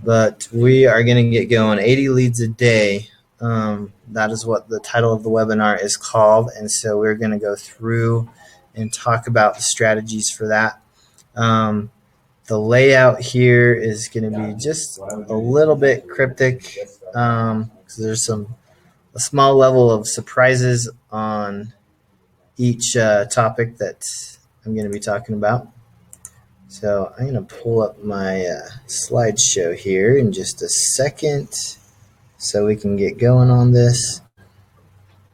but we are going to get going. 80 leads a day. That is what the title of the webinar is called. And so we're going to go through and talk about the strategies for that. The layout here is going to be just a little bit cryptic because there's a small level of surprises on each topic that I'm going to be talking about. So I'm going to pull up my slideshow here in just a second so we can get going on this.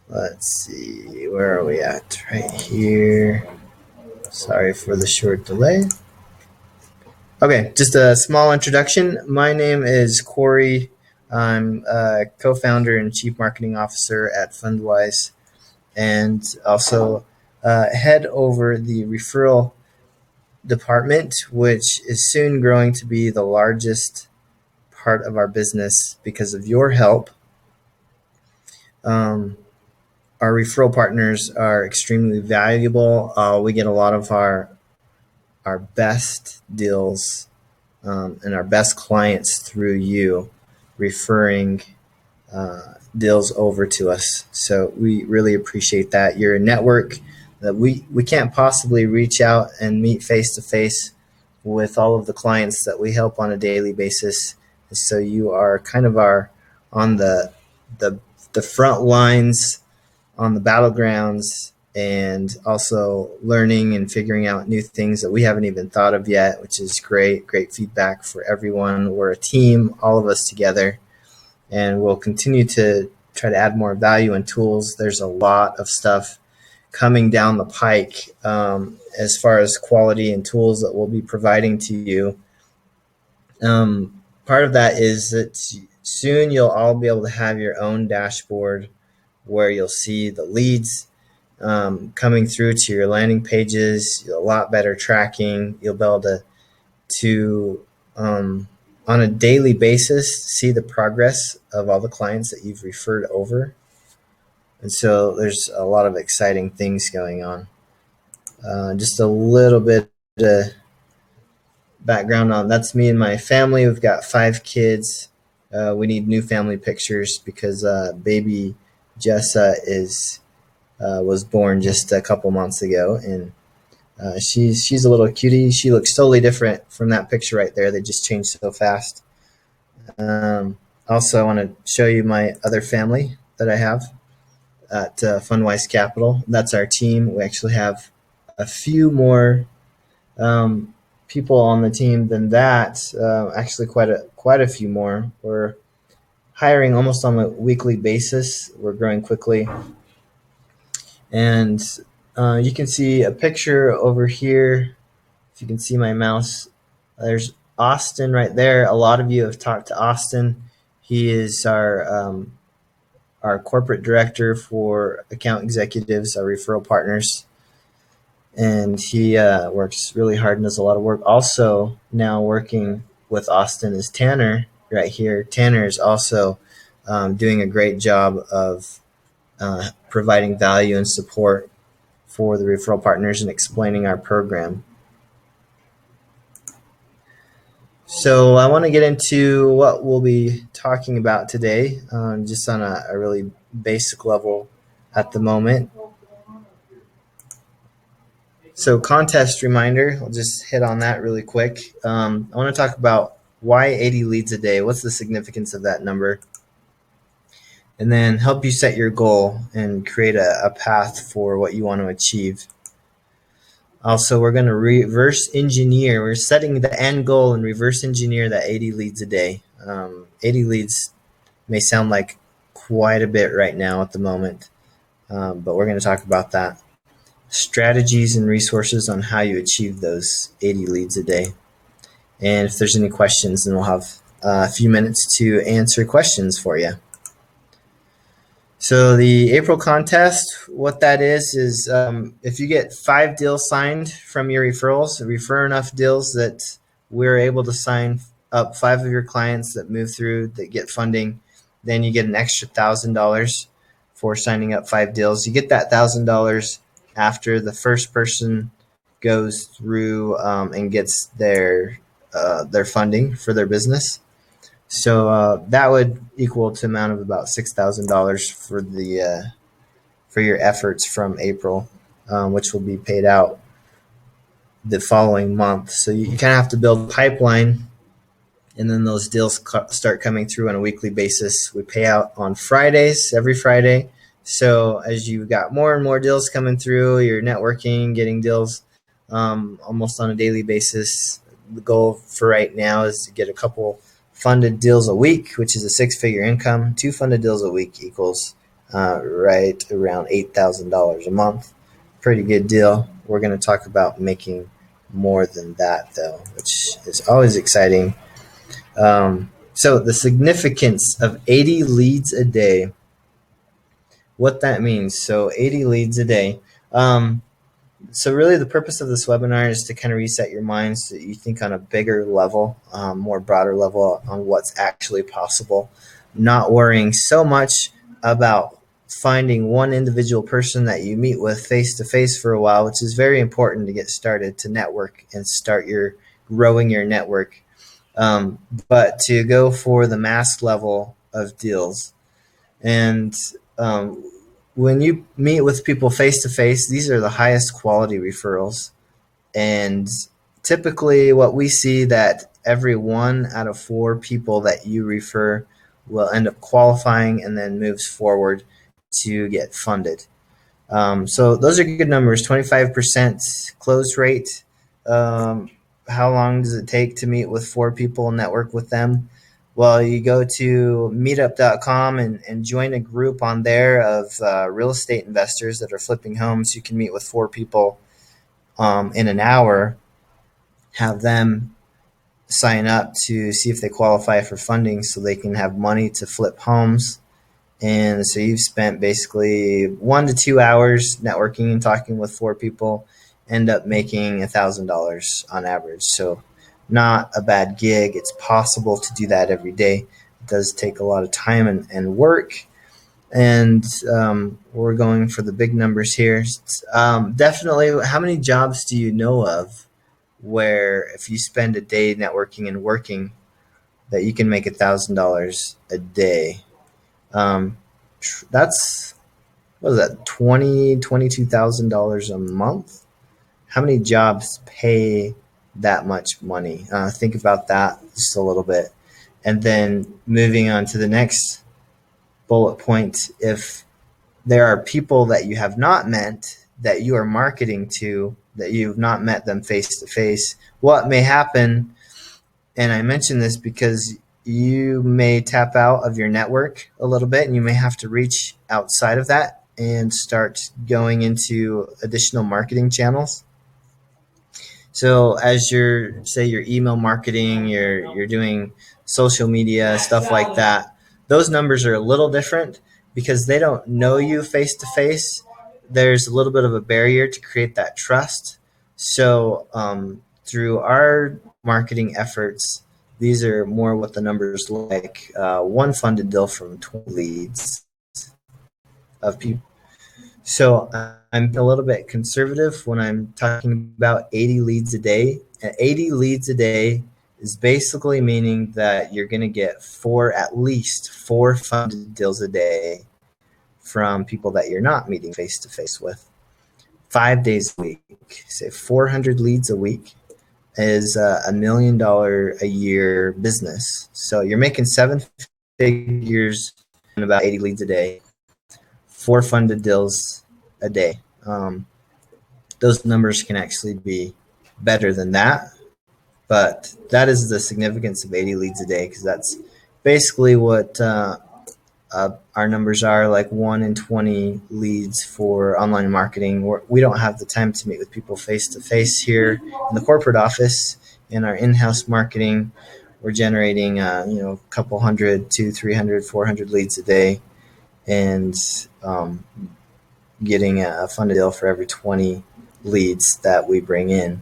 Let's see, where are we at? Right here. Sorry for the short delay. Okay, just a small introduction. My name is Corey. I'm a co-founder and chief marketing officer at Fundwise, and also head over the referral department, which is soon growing to be the largest part of our business because of your help. Our referral partners are extremely valuable. We get a lot of our best deals and our best clients through you referring deals over to us. So we really appreciate that. You're a network that we can't possibly reach out and meet face to face with all of the clients that we help on a daily basis. So you are kind of on the front lines, on the battlegrounds, and also learning and figuring out new things that we haven't even thought of yet, which is great feedback for everyone. We're a team, all of us together, and we'll continue to try to add more value and tools. There's a lot of stuff coming down the pike as far as quality and tools that we'll be providing to you. Part of that is that soon you'll all be able to have your own dashboard where you'll see the leads coming through to your landing pages, a lot better tracking. You'll be able to on a daily basis, see the progress of all the clients that you've referred over. And so there's a lot of exciting things going on. Just a little bit of background on that's me and my family. We've got 5 kids. We need new family pictures because baby Jessa was born just a couple months ago, and she's a little cutie. She looks totally different from that picture right there. They just changed so fast. Also, I want to show you my other family that I have at Fundwise Capital. That's our team. We actually have a few more people on the team than that. Actually, quite a few more. We're hiring almost on a weekly basis. We're growing quickly, and you can see a picture over here. If you can see my mouse, there's Austin right there. A lot of you have talked to Austin. He is our corporate director for account executives, our referral partners. And he works really hard and does a lot of work. Also, now working with Austin is Tanner right here. Tanner is also doing a great job of providing value and support for the referral partners and explaining our program. So I want to get into what we'll be talking about today, just on a really basic level at the moment. So contest reminder, I'll just hit on that really quick. I want to talk about why 80 leads a day. What's the significance of that number? And then help you set your goal and create a path for what you want to achieve. Also, we're going to reverse engineer. We're setting the end goal and reverse engineer that 80 leads a day. 80 leads may sound like quite a bit right now at the moment, but we're going to talk about that. Strategies and resources on how you achieve those 80 leads a day. And if there's any questions, then we'll have a few minutes to answer questions for you. So the April contest, what that is if you get 5 deals signed from your referrals, refer enough deals that we're able to sign up 5 of your clients that move through, that get funding, then you get an extra $1,000 for signing up 5 deals. You get that $1,000 after the first person goes through and gets their funding for their business. So that would equal to amount of about $6,000 for the for your efforts from April, which will be paid out the following month. So you kind of have to build a pipeline, and then those deals start coming through on a weekly basis. We pay out on Fridays, every Friday. So as you got more and more deals coming through, you're networking, getting deals almost on a daily basis. The goal for right now is to get a couple funded deals a week, which is a six-figure income. 2 funded deals a week equals right around $8,000 a month. Pretty good deal. We're going to talk about making more than that, though, which is always exciting. So the significance of 80 leads a day, what that means. So 80 leads a day. So really the purpose of this webinar is to kind of reset your mind so that you think on a bigger level, more broader level on what's actually possible, not worrying so much about finding one individual person that you meet with face to face for a while, which is very important to get started, to network and start your growing your network. But to go for the mass level of deals. And when you meet with people face to face, these are the highest quality referrals. And typically what we see that every 1 out of 4 people that you refer will end up qualifying and then moves forward to get funded. So those are good numbers. 25% close rate. How long does it take to meet with 4 people and network with them? Well, you go to meetup.com and join a group on there of real estate investors that are flipping homes. You can meet with 4 people in an hour, have them sign up to see if they qualify for funding so they can have money to flip homes. And so you've spent basically 1 to 2 hours networking and talking with 4 people, end up making $1,000 on average. So not a bad gig. It's possible to do that every day. It does take a lot of time and work. And we're going for the big numbers here. Definitely, how many jobs do you know of where if you spend a day networking and working that you can make $1,000 a day? That's, what is that, $22,000 a month? How many jobs pay that much money? Think about that just a little bit. And then moving on to the next bullet point, if there are people that you have not met that you are marketing to, that you've not met them face to face, what may happen, and I mention this because you may tap out of your network a little bit and you may have to reach outside of that and start going into additional marketing channels. So as you're, say, your email marketing, you're doing social media, stuff like that, those numbers are a little different because they don't know you face to face. There's a little bit of a barrier to create that trust. So through our marketing efforts, these are more what the numbers look like. 1 funded deal from 20 leads of people. So I'm a little bit conservative when I'm talking about 80 leads a day. And 80 leads a day is basically meaning that you're going to get at least 4 funded deals a day from people that you're not meeting face to face with. 5 days a week, say 400 leads a week is $1 million a year business. So you're making 7 figures and about 80 leads a day. 4 funded deals a day. Those numbers can actually be better than that, but that is the significance of 80 leads a day, because that's basically what our numbers are, like 1 in 20 leads for online marketing. We don't have the time to meet with people face to face here in the corporate office. In our in-house marketing, we're generating a couple hundred, 200, 300, 400 leads a day, and getting a funded deal for every 20 leads that we bring in.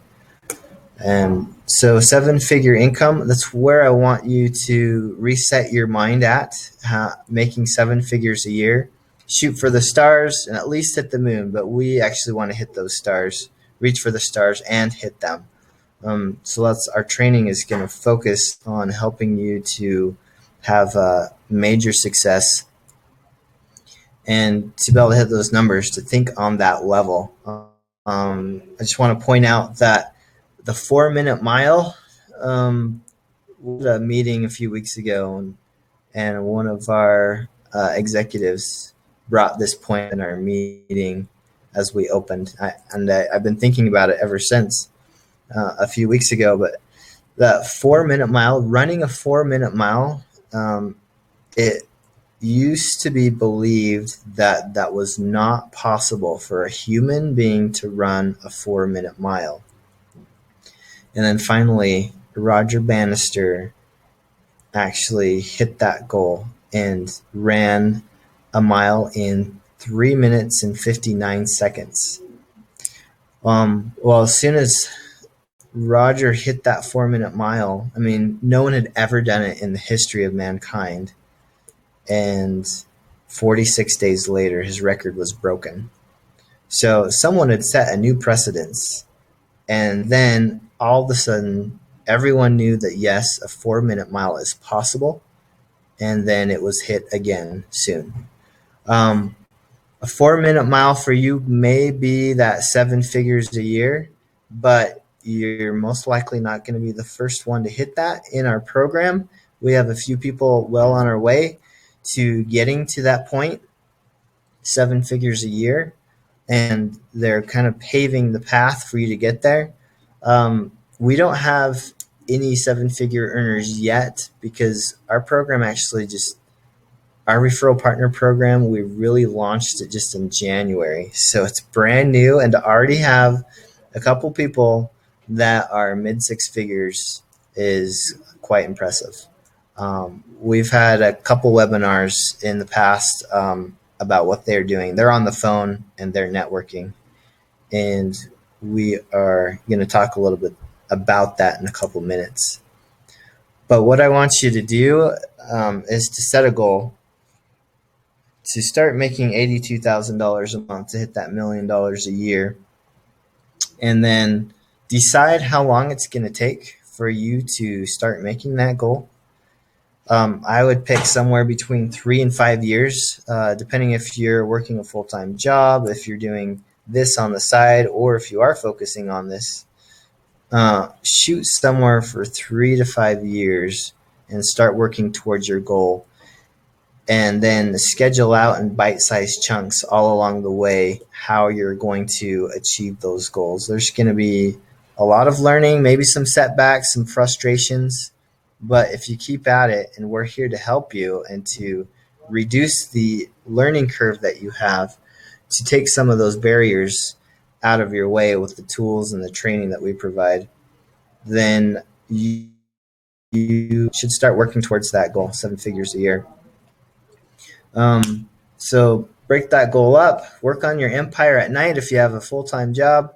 And so 7-figure income, that's where I want you to reset your mind at, making 7 figures a year. Shoot for the stars and at least hit the moon, but we actually want to hit those stars, reach for the stars and hit them. So our training is going to focus on helping you to have major success, and to be able to hit those numbers, to think on that level. I just want to point out that the 4 minute mile, we had a meeting a few weeks ago, and one of our executives brought this point in our meeting as we opened. I've been thinking about it ever since a few weeks ago. But that 4 minute mile, running a 4 minute mile, it used to be believed that that was not possible for a human being to run a 4 minute mile. And then finally, Roger Bannister actually hit that goal and ran a mile in 3 minutes and 59 seconds. Well, as soon as Roger hit that 4 minute mile, I mean, no one had ever done it in the history of mankind. And 46 days later, his record was broken. So someone had set a new precedence. And then all of a sudden, everyone knew that yes, a 4 minute mile is possible. And then it was hit again soon. A 4 minute mile for you may be that 7 figures a year, but you're most likely not going to be the first one to hit that in our program. We have a few people well on our way to getting to that point, 7 figures a year, and they're kind of paving the path for you to get there. We don't have any 7-figure earners yet because our program actually our referral partner program, we really launched it just in January. So it's brand new, and to already have a couple people that are mid 6 figures is quite impressive. We've had a couple webinars in the past about what they're doing. They're on the phone and they're networking. And we are going to talk a little bit about that in a couple minutes. But what I want you to do is to set a goal to start making $82,000 a month to hit that $1 million a year. And then decide how long it's going to take for you to start making that goal. I would pick somewhere between 3 and 5 years, depending if you're working a full-time job, if you're doing this on the side, or if you are focusing on this. Shoot somewhere for 3 to 5 years and start working towards your goal. And then schedule out in bite-sized chunks all along the way how you're going to achieve those goals. There's going to be a lot of learning, maybe some setbacks, some frustrations. But if you keep at it, and we're here to help you and to reduce the learning curve that you have, to take some of those barriers out of your way with the tools and the training that we provide, then you should start working towards that goal, 7 figures a year. So break that goal up, work on your empire at night if you have a full-time job.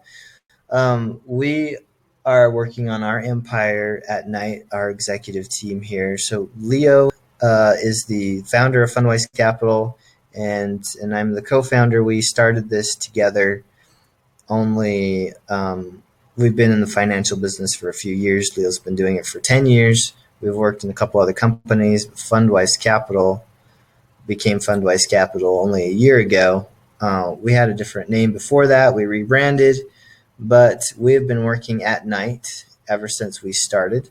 We are working on our empire at night, our executive team here. So Leo is the founder of Fundwise Capital, and I'm the co-founder. We started this together. Only we've been in the financial business for a few years. Leo's been doing it for 10 years. We've worked in a couple other companies. Fundwise Capital became Fundwise Capital only a year ago. We had a different name before that. We rebranded, but we have been working at night ever since we started.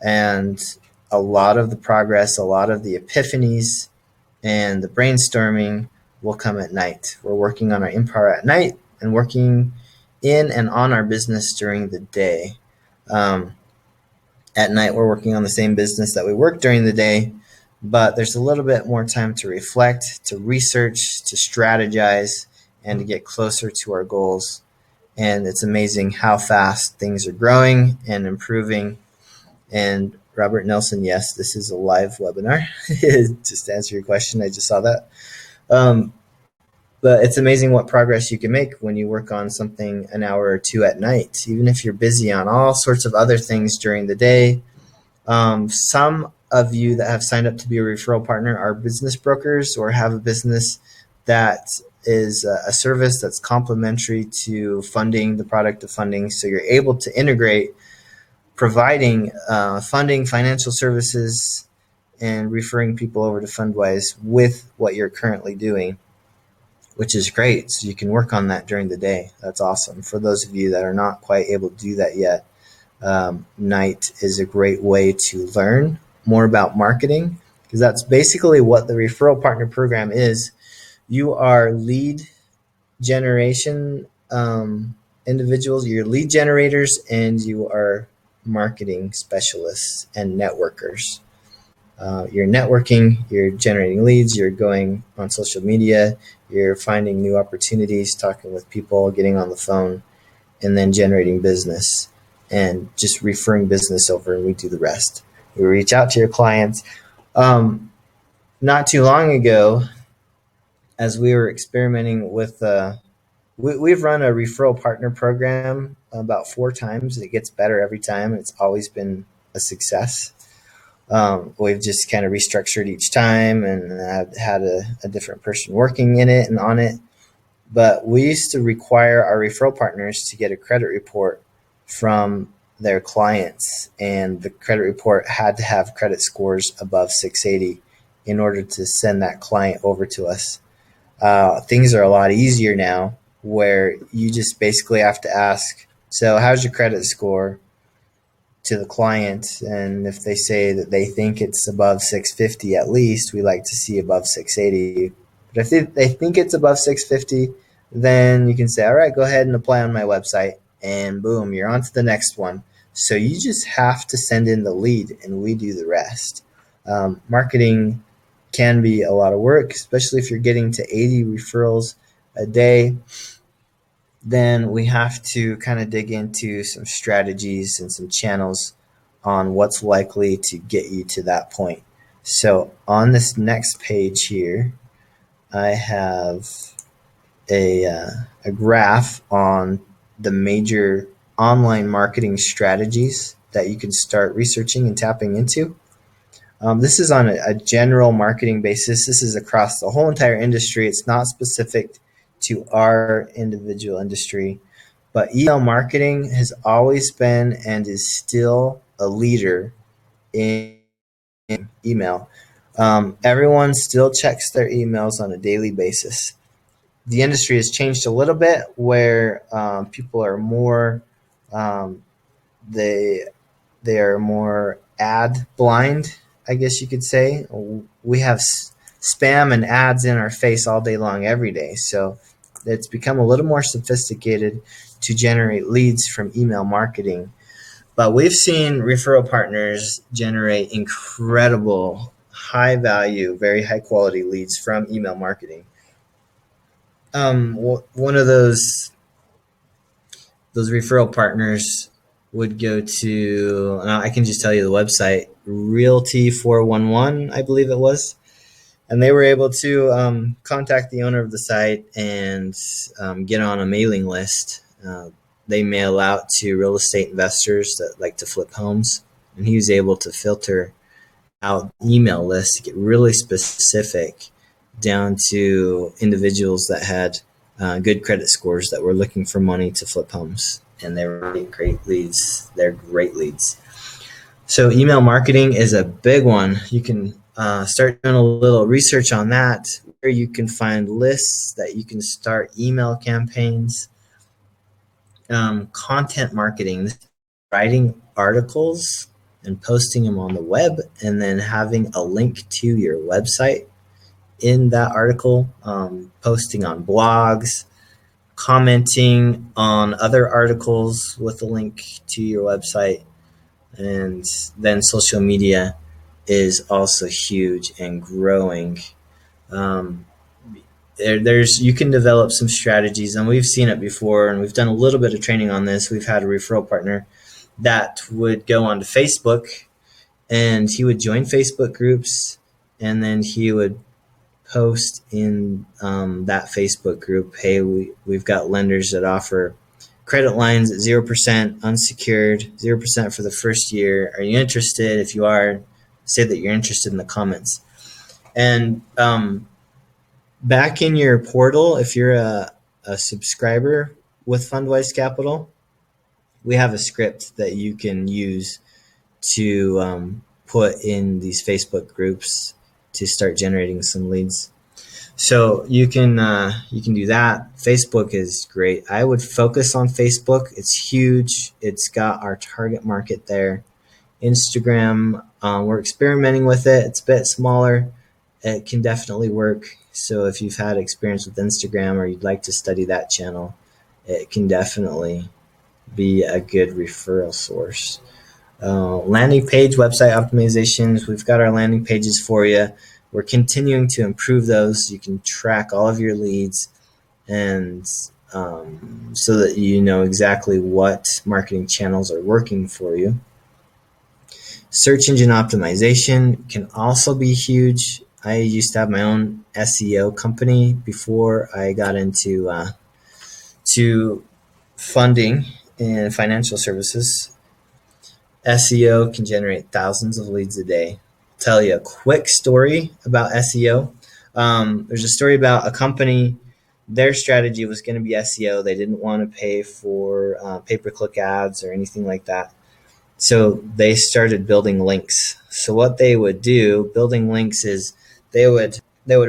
And a lot of the progress, a lot of the epiphanies and the brainstorming will come at night. We're working on our empire at night and working in and on our business during the day. At night, we're working on the same business that we work during the day, but there's a little bit more time to reflect, to research, to strategize, and to get closer to our goals. And it's amazing how fast things are growing and improving. And Robert Nelson, yes, this is a live webinar. Just to answer your question, I just saw that. But it's amazing what progress you can make when you work on something an hour or two at night, even if you're busy on all sorts of other things during the day. Some of you that have signed up to be a referral partner are business brokers or have a business that is a service that's complementary to funding, the product of funding. So you're able to integrate providing funding, financial services, and referring people over to Fundwise with what you're currently doing, which is great. So you can work on that during the day. That's awesome. For those of you that are not quite able to do that yet, night is a great way to learn more about marketing, because that's basically what the referral partner program is. You are lead generation individuals, you're lead generators, and you are marketing specialists and networkers. You're networking, you're generating leads, you're going on social media, you're finding new opportunities, talking with people, getting on the phone, and then generating business and just referring business over, and we do the rest. We reach out to your clients. Not too long ago, as we were experimenting with, we've run a referral partner program about 4 times. It gets better every time. It's always been a success. We've just kind of restructured each time, and I've had a different person working in it and on it. But we used to require our referral partners to get a credit report from their clients, and the credit report had to have credit scores above 680 in order to send that client over to us. Things are a lot easier now, where you just basically have to ask, so how's your credit score, to the client, and if they say that they think it's above 650, at least we like to see above 680. But if they think it's above 650, then you can say, all right, go ahead and apply on my website, and boom, you're on to the next one. So you just have to send in the lead, and we do the rest. Marketing can be a lot of work, especially if you're getting to 80 referrals a day. Then we have to kind of dig into some strategies and some channels on what's likely to get you to that point. So on this next page here, I have a graph on the major online marketing strategies that you can start researching and tapping into. This is on a general marketing basis. This is across the whole entire industry. It's not specific to our individual industry, but email marketing has always been and is still a leader in email. Everyone still checks their emails on a daily basis. The industry has changed a little bit, where people are more they are more ad blind, I guess you could say. We have spam and ads in our face all day long, every day. So it's become a little more sophisticated to generate leads from email marketing. But we've seen referral partners generate incredible, high value, very high quality leads from email marketing. One of those referral partners would go to, I can just tell you the website, Realty411, I believe it was. And they were able to contact the owner of the site and get on a mailing list. They mail out to real estate investors that like to flip homes. And he was able to filter out email lists to get really specific down to individuals that had good credit scores that were looking for money to flip homes. And they were great leads. They're great leads. So email marketing is a big one. You can start doing a little research on that, where you can find lists that you can start email campaigns. Content marketing, writing articles and posting them on the web, and then having a link to your website in that article, posting on blogs, commenting on other articles with a link to your website. And then social media is also huge and growing. You can develop some strategies, and we've seen it before, and we've done a little bit of training on this. We've had a referral partner that would go onto Facebook, and he would join Facebook groups, and then he would post in that Facebook group, hey, we've got lenders that offer credit lines at 0%, unsecured, 0% for the first year. Are you interested? If you are, say that you're interested in the comments. And back in your portal, if you're a subscriber with Fundwise Capital, we have a script that you can use to put in these Facebook groups to start generating some leads. So you can do that. Facebook is great. I would focus on Facebook. It's huge. It's got our target market there. Instagram, we're experimenting with it. It's a bit smaller. It can definitely work. So if you've had experience with Instagram or you'd like to study that channel, it can definitely be a good referral source. Landing page website optimizations. We've got our landing pages for you. We're continuing to improve those. You can track all of your leads, and so that you know exactly what marketing channels are working for you. Search engine optimization can also be huge. I used to have my own SEO company before I got into to funding and financial services. SEO can generate thousands of leads a day. I'll tell you a quick story about SEO. There's a story about a company. Their strategy was going to be SEO. They didn't want to pay for pay-per-click ads or anything like that. So they started building links. So what they would do, building links, is they would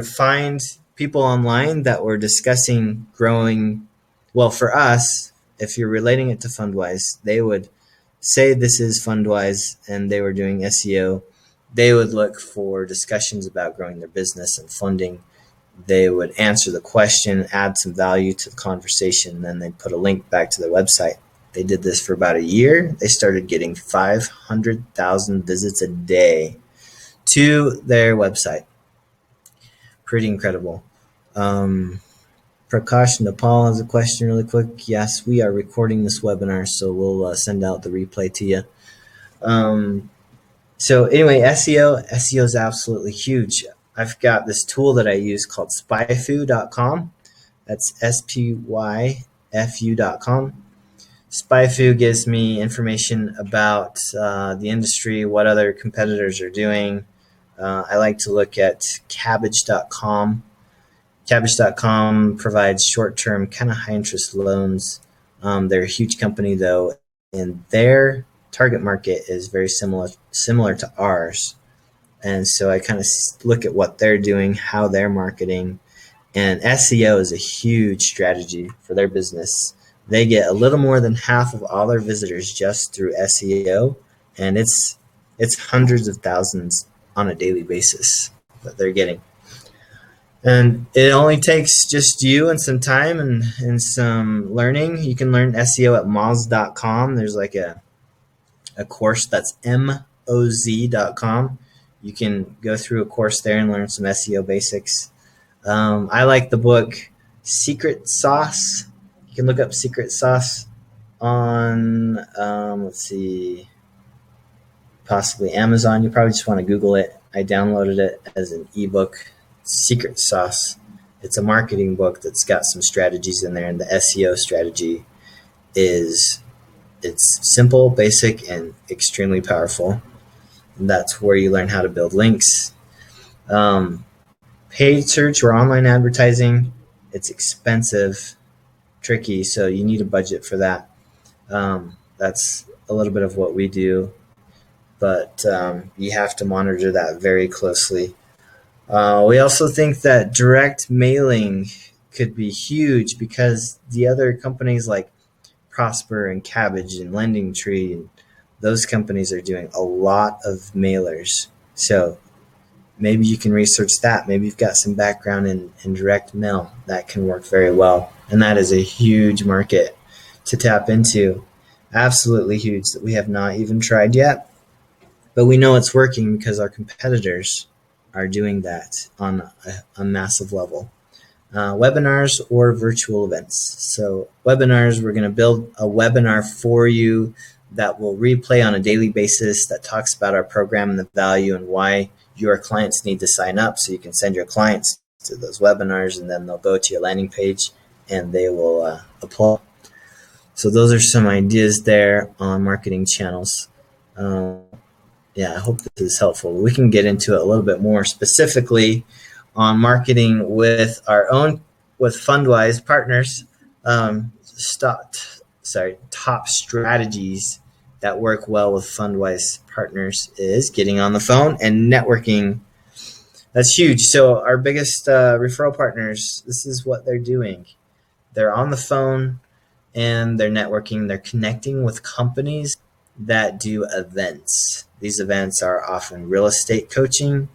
find people online that were discussing growing. Well, for us, if you're relating it to Fundwise, they would say this is Fundwise and they were doing SEO. They would look for discussions about growing their business and funding. They would answer the question, add some value to the conversation, and then they'd put a link back to their website. They did this for about a year. They started getting 500,000 visits a day to their website. Pretty incredible. Prakash Nepal has a question really quick. Yes, we are recording this webinar, so we'll send out the replay to you. So anyway, SEO is absolutely huge. I've got this tool that I use called spyfu.com. That's spyfu.com. SpyFu gives me information about the industry, what other competitors are doing. I like to look at cabbage.com. Cabbage.com provides short-term, kind of high-interest loans. They're a huge company, though, and their target market is very similar to ours. And so I kind of look at what they're doing, how they're marketing, and SEO is a huge strategy for their business. They get a little more than half of all their visitors just through SEO, and it's hundreds of thousands on a daily basis that they're getting. And it only takes just you and some time and some learning. You can learn SEO at moz.com. There's like a course that's moz.com. You can go through a course there and learn some SEO basics. I like the book Secret Sauce. You can look up Secret Sauce on, possibly Amazon. You probably just want to Google it. I downloaded it as an ebook. Secret Sauce. It's a marketing book that's got some strategies in there, and the SEO strategy it's simple, basic, and extremely powerful. And that's where you learn how to build links. Paid search or online advertising, it's expensive, tricky, so you need a budget for that. That's a little bit of what we do, but you have to monitor that very closely. We also think that direct mailing could be huge because the other companies like Prosper and Cabbage and Lending Tree, and those companies are doing a lot of mailers. So maybe you can research that. Maybe you've got some background in direct mail. That can work very well. And that is a huge market to tap into. Absolutely huge that we have not even tried yet. But we know it's working because our competitors are doing that on a massive level. Webinars or virtual events. So webinars, we're going to build a webinar for you that will replay on a daily basis that talks about our program and the value and why your clients need to sign up. So you can send your clients to those webinars and then they'll go to your landing page and they will apply. So those are some ideas there on marketing channels. I hope this is helpful. We can get into it a little bit more specifically on marketing with Fundwise partners. Top strategies that work well with Fundwise partners is getting on the phone and networking. That's huge. So our biggest referral partners, this is what they're doing. They're on the phone and they're networking. They're connecting with companies that do events. These events are often real estate coaching,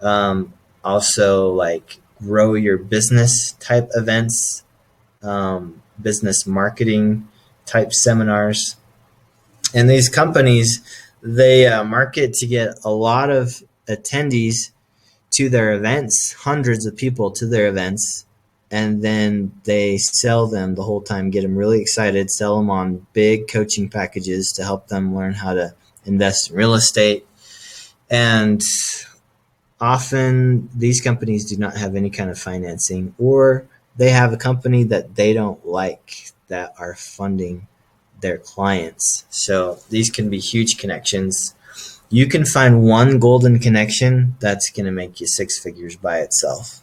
also like grow your business type events, business marketing type seminars. And these companies, they market to get a lot of attendees to their events, hundreds of people to their events, and then they sell them the whole time, get them really excited, sell them on big coaching packages to help them learn how to invest in real estate. And often these companies do not have any kind of financing, or they have a company that they don't like that are funding their clients. So these can be huge connections. You can find one golden connection that's going to make you six figures by itself.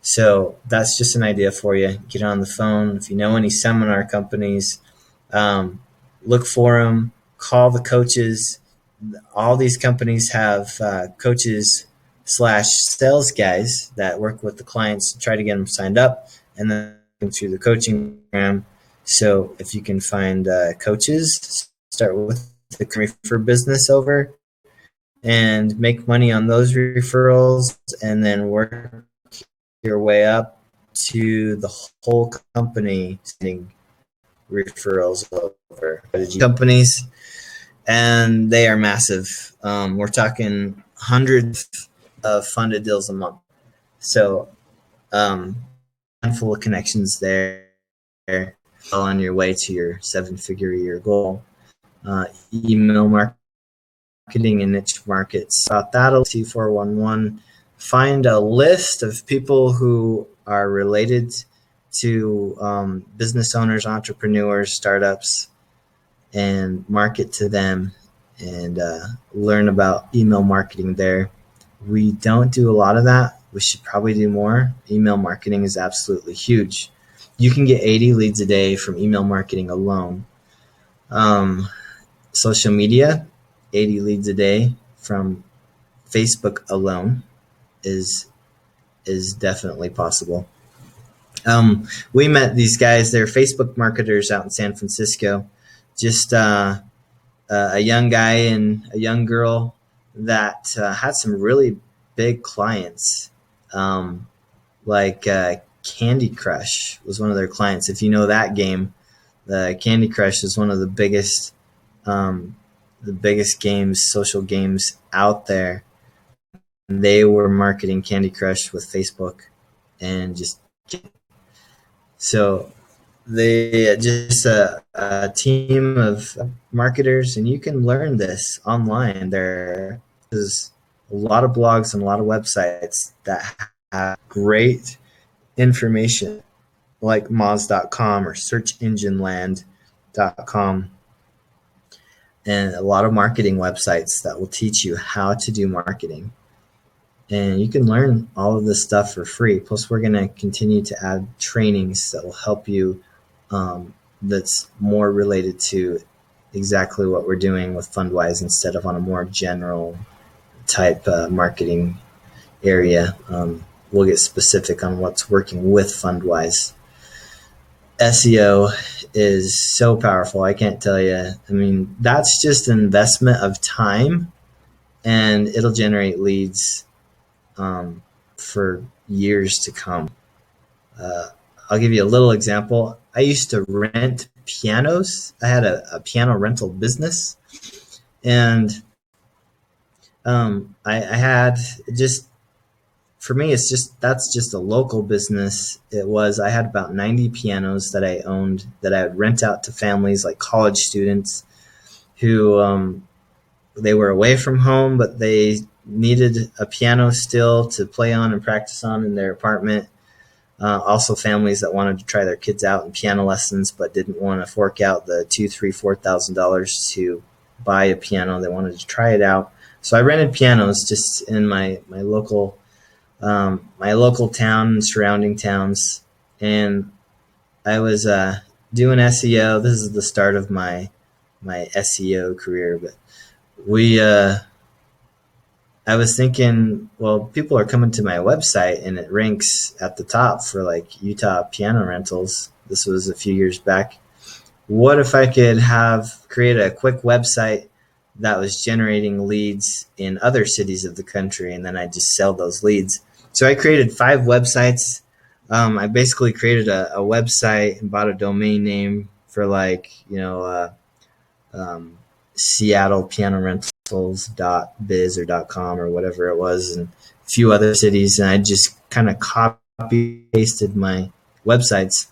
So that's just an idea for you. Get on the phone. If you know any seminar companies, look for them, call the coaches. All these companies have coaches slash sales guys that work with the clients to try to get them signed up and then through the coaching program. So if you can find coaches, start with the refer business over and make money on those referrals, and then work your way up to the whole company sending referrals over companies, and they are massive. We're talking hundreds of funded deals a month. So handful of connections there, all on your way to your 7-figure a year goal. Email marketing in niche markets. That'll 2411. Find a list of people who are related to business owners, entrepreneurs, startups, and market to them and learn about email marketing there. We don't do a lot of that. We should probably do more. Email marketing is absolutely huge. You can get 80 leads a day from email marketing alone. Social media, 80 leads a day from Facebook alone is definitely possible. We met these guys. They're Facebook marketers out in San Francisco. Just a young guy and a young girl that had some really big clients. Like Candy Crush was one of their clients. If you know that game, the Candy Crush is one of the biggest games, social games out there. They were marketing Candy Crush with Facebook, and so they just a team of marketers, and you can learn this online. There's a lot of blogs and a lot of websites that have great information, like Moz.com or SearchEngineLand.com, and a lot of marketing websites that will teach you how to do marketing. And you can learn all of this stuff for free. Plus, we're going to continue to add trainings that will help you, that's more related to exactly what we're doing with Fundwise instead of on a more general type marketing area. We'll get specific on what's working with Fundwise. SEO is so powerful. I can't tell you. I mean, that's just an investment of time, and it'll generate leads for years to come. I'll give you a little example. I used to rent pianos. I had a piano rental business, and I had just, for me, that's just a local business. I had about 90 pianos that I owned that I would rent out to families like college students who they were away from home, but they needed a piano still to play on and practice on in their apartment. Also families that wanted to try their kids out in piano lessons but didn't want to fork out the $2,000, $3,000, $4,000 to buy a piano. They wanted to try it out. So I rented pianos just in my local town and surrounding towns, and I was doing SEO. This is the start of my my SEO career. But we I was thinking, well, people are coming to my website and it ranks at the top for like Utah piano rentals. This was a few years back. What if I could have create a quick website that was generating leads in other cities of the country, and then I just sell those leads? So I created 5 websites. I basically created a website and bought a domain name for like, um, Seattle piano rentals .biz or .com or whatever it was, and a few other cities. And I just kind of copy pasted my websites,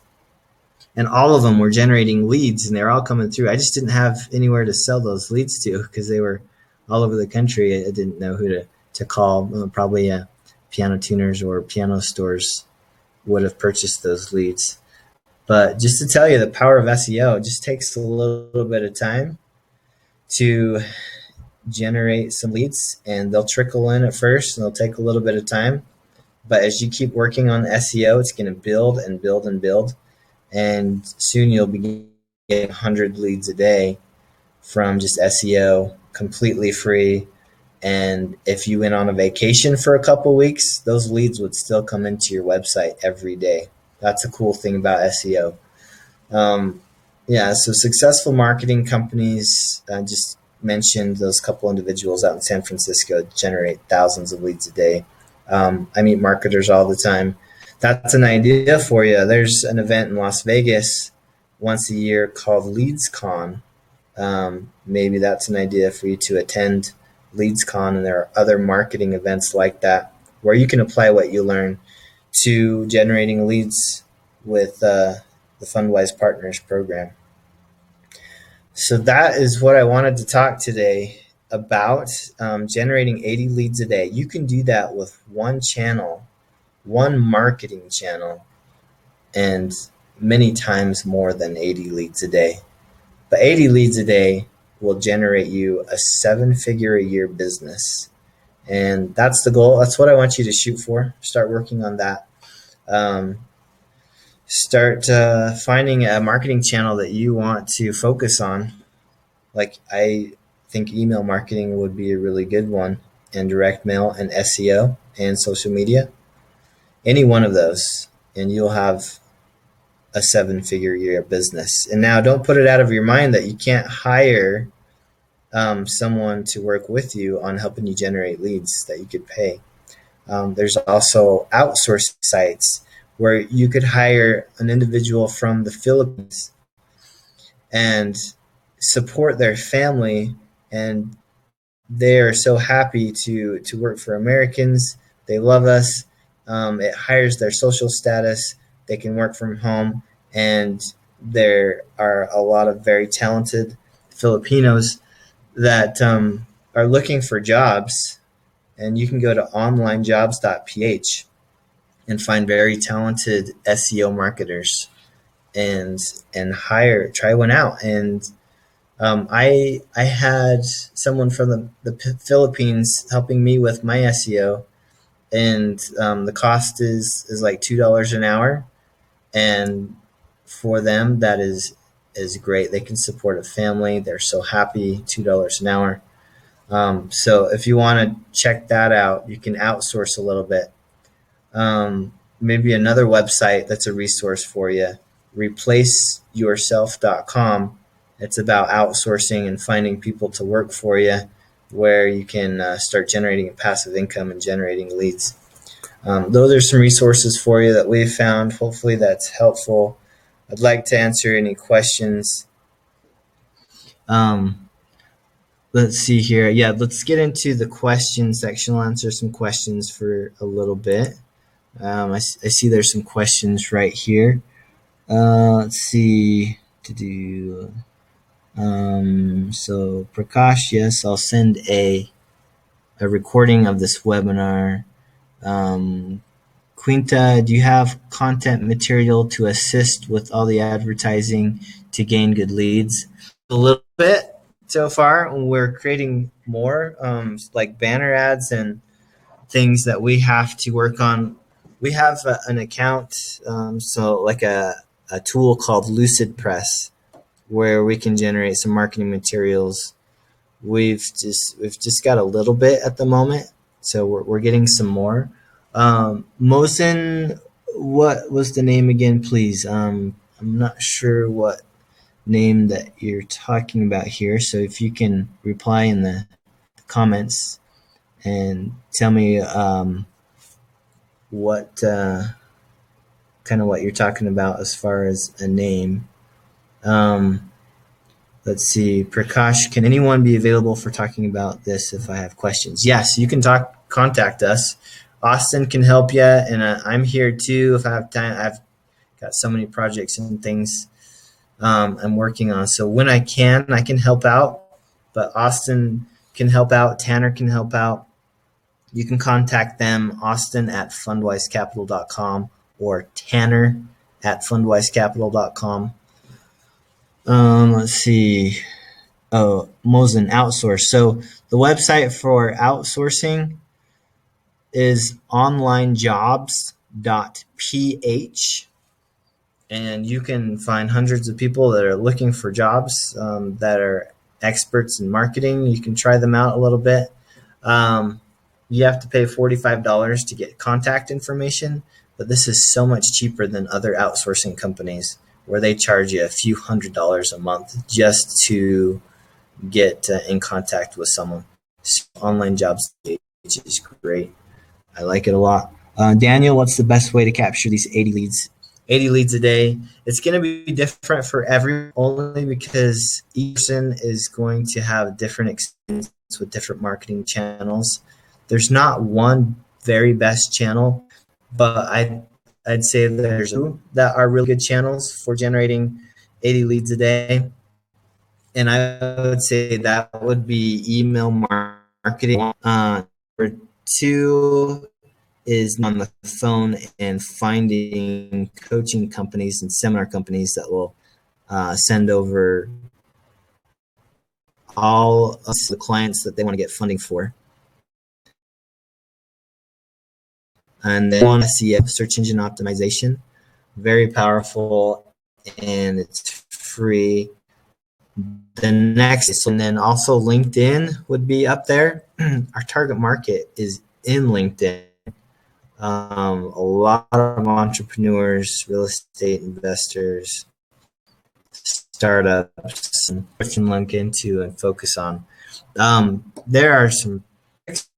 and all of them were generating leads, and they're all coming through. I just didn't have anywhere to sell those leads to because they were all over the country. I didn't know who to call. Probably piano tuners or piano stores would have purchased those leads. But just to tell you the power of SEO, it just takes a little bit of time to generate some leads, and they'll trickle in at first and they'll take a little bit of time. But as you keep working on SEO, it's going to build and build and build. And soon you'll be getting 100 leads a day from just SEO, completely free. And if you went on a vacation for a couple weeks, those leads would still come into your website every day. That's a cool thing about SEO. So successful marketing companies, just mentioned those couple individuals out in San Francisco generate thousands of leads a day. I meet marketers all the time. That's an idea for you. There's an event in Las Vegas once a year called LeadsCon. Maybe that's an idea for you to attend LeadsCon, and there are other marketing events like that where you can apply what you learn to generating leads with the Fundwise Partners program. So that is what I wanted to talk today about, generating 80 leads a day. You can do that with one channel, one marketing channel, and many times more than 80 leads a day. But 80 leads a day will generate you a 7-figure a year business. And that's the goal. That's what I want you to shoot for. Start working on that. Start finding a marketing channel that you want to focus on. Like, I think email marketing would be a really good one, and direct mail and SEO and social media. Any one of those, and you'll have a 7-figure year business. And now don't put it out of your mind that you can't hire someone to work with you on helping you generate leads that you could pay. There's also outsourced sites where you could hire an individual from the Philippines and support their family, and they are so happy to work for Americans. They love us. It hires their social status. They can work from home, and there are a lot of very talented Filipinos that are looking for jobs, and you can go to onlinejobs.ph and find very talented SEO marketers and try one out. And I had someone from the Philippines helping me with my SEO, and the cost is like $2 an hour, and for them that is great. They can support a family. They're so happy. $2 an hour. So if you want to check that out, you can outsource a little bit. Maybe another website that's a resource for you, replaceyourself.com. It's about outsourcing and finding people to work for you, where you can start generating a passive income and generating leads. Those are some resources for you that we've found. Hopefully that's helpful. I'd like to answer any questions. Let's see here. Yeah, let's get into the question section. I'll answer some questions for a little bit. I see there's some questions right here. Let's see. So Prakash, yes, I'll send a recording of this webinar. Quinta, do you have content material to assist with all the advertising to gain good leads? A little bit so far. We're creating more, like banner ads and things that we have to work on. We have an account, so like a tool called Lucid Press, where we can generate some marketing materials. We've just got a little bit at the moment, so we're getting some more. Mosin, what was the name again, please? I'm not sure what name that you're talking about here. So if you can reply in the comments and tell me what kind of what you're talking about as far as a name. Um, let's see, Prakash, can anyone be available for talking about this if I have questions? Yes, you can contact us. Austin can help you, and I'm here too if I have time. I've got so many projects and things I'm working on. So when I can help out. But Austin can help out. Tanner can help out. You can contact them, Austin at fundwisecapital.com or Tanner at fundwisecapital.com. Let's see. Oh, Mosin outsource. So the website for outsourcing is onlinejobs.ph. And you can find hundreds of people that are looking for jobs that are experts in marketing. You can try them out a little bit. You have to pay $45 to get contact information, but this is so much cheaper than other outsourcing companies where they charge you a few $100s a month just to get in contact with someone. So online jobs is great. I like it a lot. Daniel, what's the best way to capture these 80 leads? 80 leads a day. It's going to be different for everyone only because each person is going to have different experience with different marketing channels. There's not one very best channel, but I'd say there's two that are really good channels for generating 80 leads a day. And I would say that would be email marketing. Number two is on the phone and finding coaching companies and seminar companies that will send over all of the clients that they want to get funding for. And then on SEO, search engine optimization, very powerful, and it's free. The next, and then also LinkedIn would be up there. Our target market is in LinkedIn. A lot of entrepreneurs, real estate investors, startups, and we can link into and focus on. There are some tricks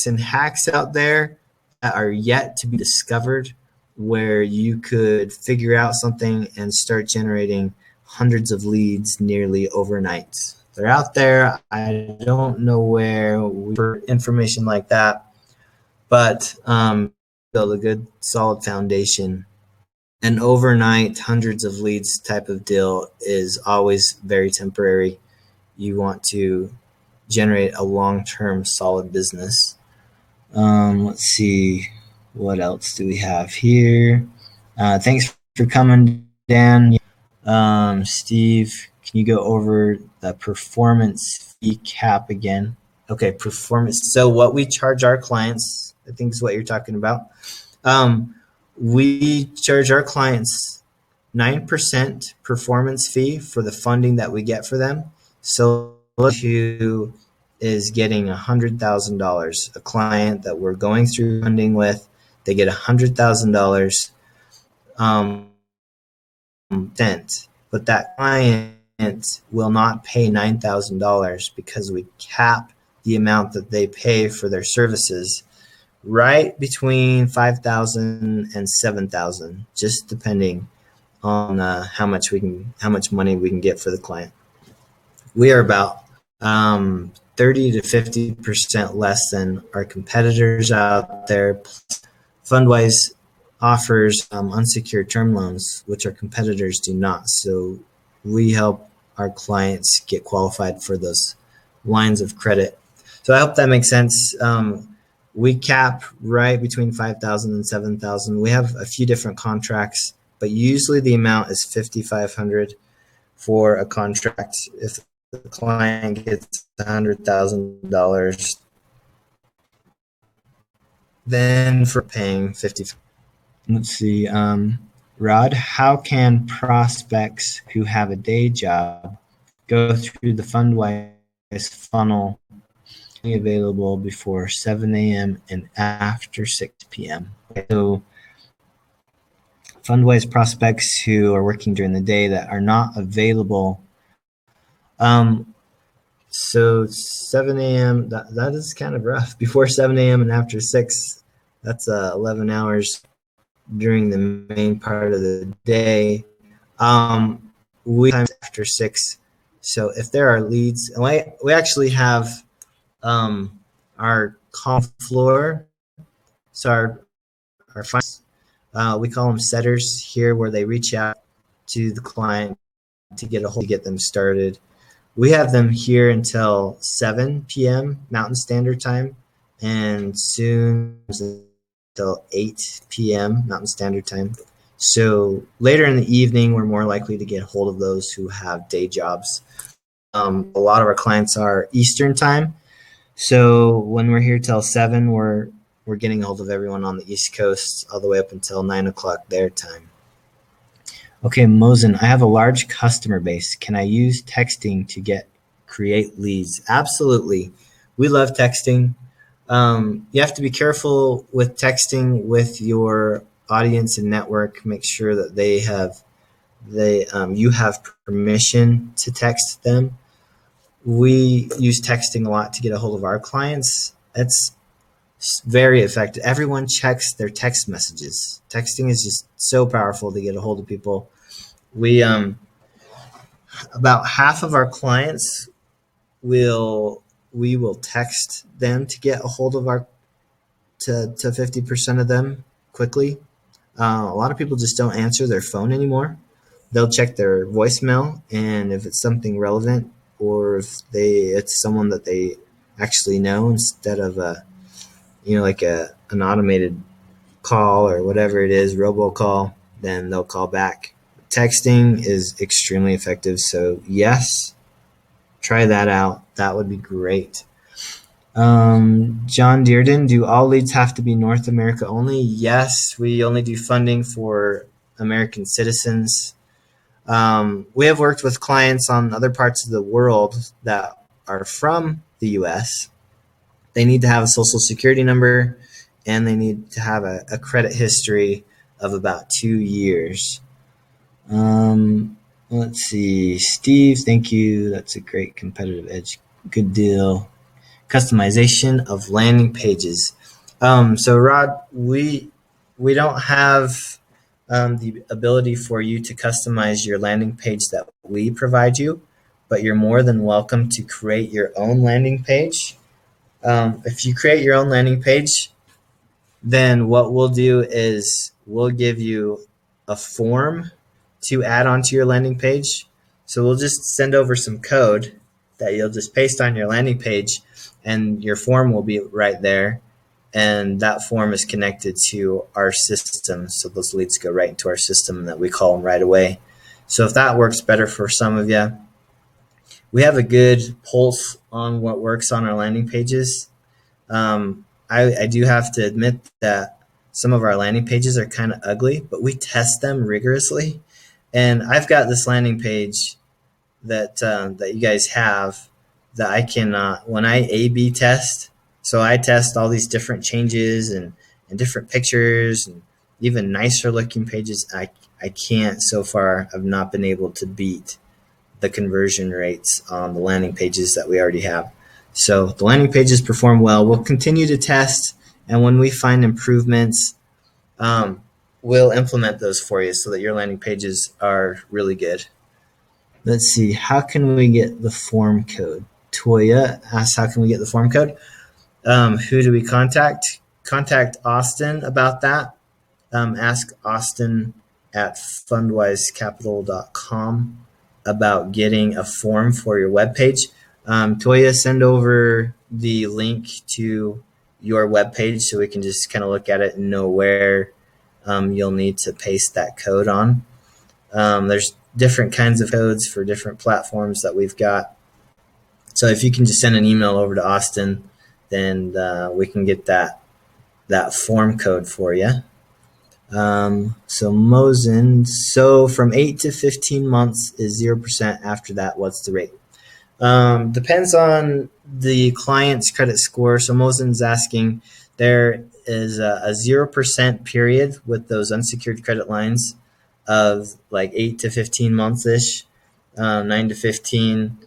and hacks out there that are yet to be discovered where you could figure out something and start generating hundreds of leads nearly overnight. They're out there. I don't know where we for information like that, but build a good solid foundation. An overnight hundreds of leads type of deal is always very temporary. You want to generate a long-term solid business. Let's see, what else do we have here? Thanks for coming, Dan. Steve, can you go over the performance fee cap again? Okay, performance. So what we charge our clients, I think is what you're talking about. We charge our clients 9% performance fee for the funding that we get for them. So who is getting $100,000, a client that we're going through funding with, they get $100,000 but that client will not pay $9,000 because we cap the amount that they pay for their services right between $5,000 and $7,000, just depending on how much money we can get for the client. We are about 30 to 50% less than our competitors out there. Fundwise offers unsecured term loans, which our competitors do not. So we help our clients get qualified for those lines of credit. So I hope that makes sense. We cap right between 5,000 and 7,000. We have a few different contracts, but usually the amount is $5,500 for a contract. If the client gets $100,000, then for paying $50,000. Let's see. Rod, how can prospects who have a day job go through the Fundwise funnel available before 7 a.m. and after 6 p.m.? So Fundwise prospects who are working during the day that are not available. So 7 a.m. That is kind of rough. Before 7 a.m. and after 6, that's 11 hours during the main part of the day. We after 6. So if there are leads, and we actually have our call floor. So our we call them setters here, where they reach out to the client to get a hold, to get them started. We have them here until 7 p.m. Mountain Standard Time, and soon until 8 p.m. Mountain Standard Time. So later in the evening, we're more likely to get a hold of those who have day jobs. A lot of our clients are Eastern Time. So when we're here till 7, we're getting a hold of everyone on the East Coast all the way up until 9 o'clock their time. Okay, Mosen, I have a large customer base. Can I use texting to create leads? Absolutely. We love texting. You have to be careful with texting with your audience and network. Make sure that you have permission to text them. We use texting a lot to get a hold of our clients. It's very effective. Everyone checks their text messages. Texting is just so powerful to get a hold of people. We about half of our clients we will text them to get a hold of to 50% of them quickly. A lot of people just don't answer their phone anymore. They'll check their voicemail, and if it's something relevant, or if it's someone that they actually know, instead of an automated call or whatever it is, robocall, then they'll call back. Texting is extremely effective, so yes, try that out. That would be great. John Dearden, do all leads have to be North America only? Yes, we only do funding for American citizens. We have worked with clients on other parts of the world that are from the U.S. They need to have a social security number, and they need to have a credit history of about 2 years. Let's see. Steve, thank you. That's a great competitive edge. Good deal. Customization of landing pages. So Rod, we don't have the ability for you to customize your landing page that we provide you, but you're more than welcome to create your own landing page. If you create your own landing page, then what we'll do is we'll give you a form to add onto your landing page. So we'll just send over some code that you'll just paste on your landing page, and your form will be right there. And that form is connected to our system. So those leads go right into our system that we call them right away. So if that works better for some of you, we have a good pulse on what works on our landing pages. I do have to admit that some of our landing pages are kind of ugly, but we test them rigorously. And I've got this landing page that you guys have that I can, when I A/B test, so I test all these different changes and different pictures and even nicer looking pages. I can't, so far, I've not been able to beat the conversion rates on the landing pages that we already have. So the landing pages perform well. We'll continue to test, and when we find improvements, we'll implement those for you so that your landing pages are really good. Let's see. How can we get the form code? Toya asks, how can we get the form code? Who do we contact? Contact Austin about that. Ask Austin at fundwisecapital.com about getting a form for your webpage. Toya, send over the link to your webpage so we can just kind of look at it and know where you'll need to paste that code on. There's different kinds of codes for different platforms that we've got. So if you can just send an email over to Austin, then we can get that form code for you. So Mosen, so from 8 to 15 months is 0%. After that, what's the rate? Depends on the client's credit score. So Mosen's asking, there is a 0% period with those unsecured credit lines of like 8 to 15 months ish, 9 to 15.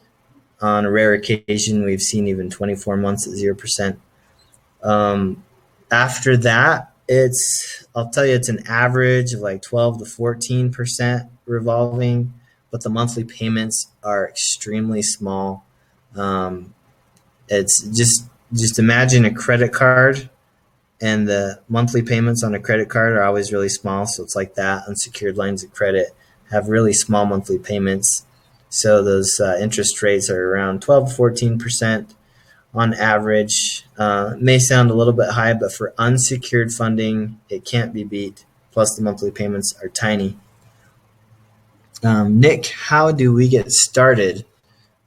On a rare occasion, we've seen even 24 months at 0%. After that, I'll tell you, it's an average of like 12 to 14% revolving, but the monthly payments are extremely small. It's just imagine a credit card, and the monthly payments on a credit card are always really small. So it's like that. Unsecured lines of credit have really small monthly payments. So those interest rates are around 12 to 14% on average. May sound a little bit high, but for unsecured funding, it can't be beat. Plus, the monthly payments are tiny. Nick, how do we get started?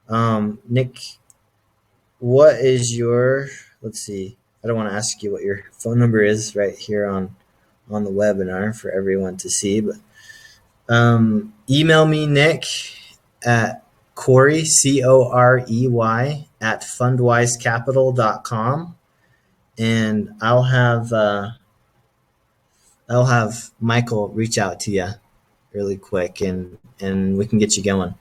Nick, what is your, let's see, I don't want to ask you what your phone number is right here on the webinar for everyone to see, but email me, Nick, at Corey, Corey, at fundwisecapital.com, and I'll have Michael reach out to you really quick, and we can get you going.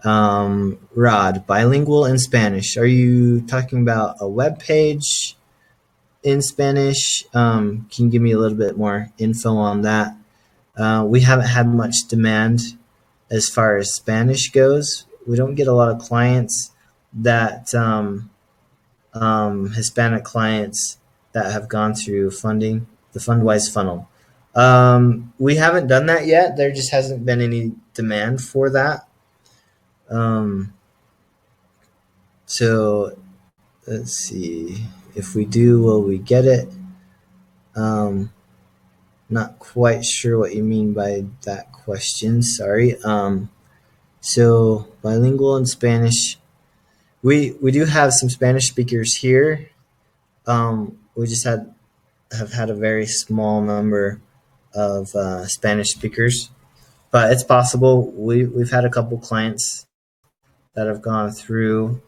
Rod, bilingual in Spanish. Are you talking about a web page in Spanish? Can you give me a little bit more info on that? We haven't had much demand as far as Spanish goes. We don't get a lot of clients that Hispanic clients that have gone through funding, the Fundwise funnel. We haven't done that yet. There just hasn't been any demand for that. So let's see. If we do, will we get it? Not quite sure what you mean by that question. Sorry. So bilingual in Spanish. We do have some Spanish speakers here. We just have had a very small number of Spanish speakers, but it's possible. We've had a couple clients that have gone through.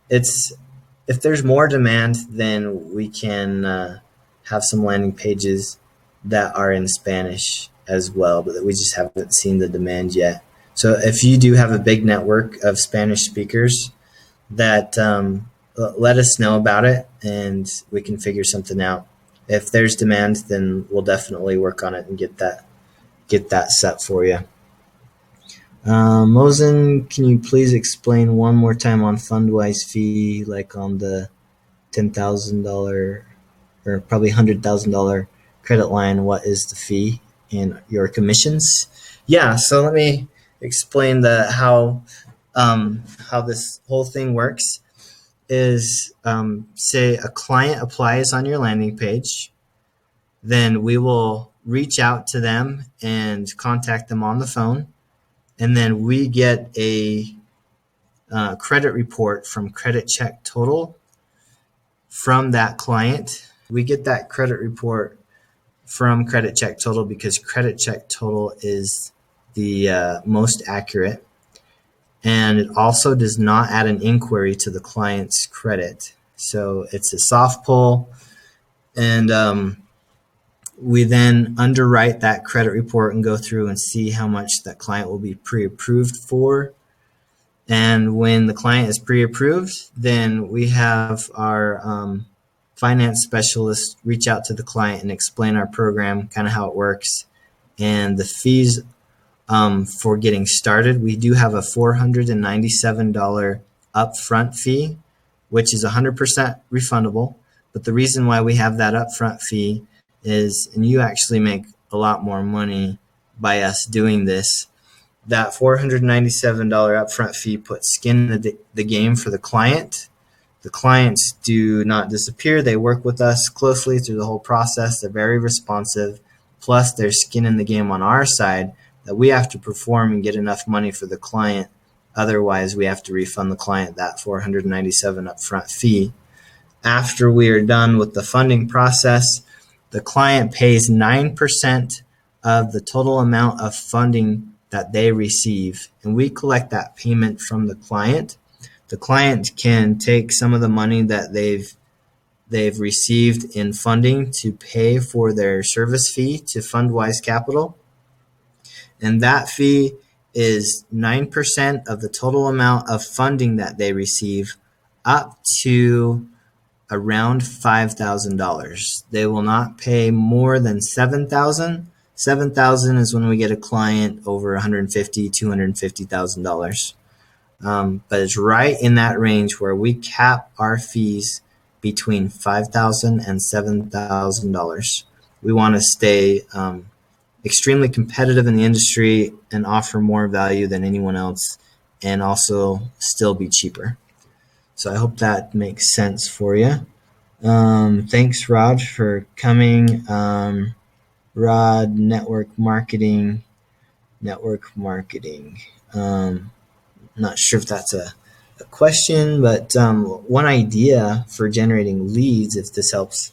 If there's more demand, then we can have some landing pages that are in Spanish as well, but we just haven't seen the demand yet. So if you do have a big network of Spanish speakers, that let us know about it, and we can figure something out. If there's demand, then we'll definitely work on it and get that set for you. Mosen, can you please explain one more time on Fundwise fee, like on the $10,000 or probably $100,000 credit line? What is the fee and your commissions? Yeah, so let me explain how this whole thing works. Is say a client applies on your landing page, then we will reach out to them and contact them on the phone, and then we get a credit report from Credit Check Total from that client. We get that credit report from Credit Check Total because Credit Check Total is the most accurate, and it also does not add an inquiry to the client's credit. So it's a soft pull, and we then underwrite that credit report and go through and see how much that client will be pre-approved for. And when the client is pre-approved, then we have our finance specialist reach out to the client and explain our program, kind of how it works, and the fees for getting started. We do have a $497 upfront fee, which is 100% refundable. But the reason why we have that upfront fee is, and you actually make a lot more money by us doing this, that $497 upfront fee puts skin in the game for the client. The clients do not disappear. They work with us closely through the whole process. They're very responsive. Plus, there's skin in the game on our side that we have to perform and get enough money for the client. Otherwise, we have to refund the client that $497 upfront fee. After we are done with the funding process, the client pays 9% of the total amount of funding that they receive, and we collect that payment from the client. The client can take some of the money that they've received in funding to pay for their service fee to Fundwise Capital, and that fee is 9% of the total amount of funding that they receive up to around $5,000. They will not pay more than $7,000. $7,000 is when we get a client over $150,000, $250,000. But it's right in that range where we cap our fees between $5,000 and $7,000. We want to stay extremely competitive in the industry and offer more value than anyone else, and also still be cheaper. So I hope that makes sense for you. Thanks, Raj, for coming. Rod, network marketing. Not sure if that's a question, but one idea for generating leads, if this helps,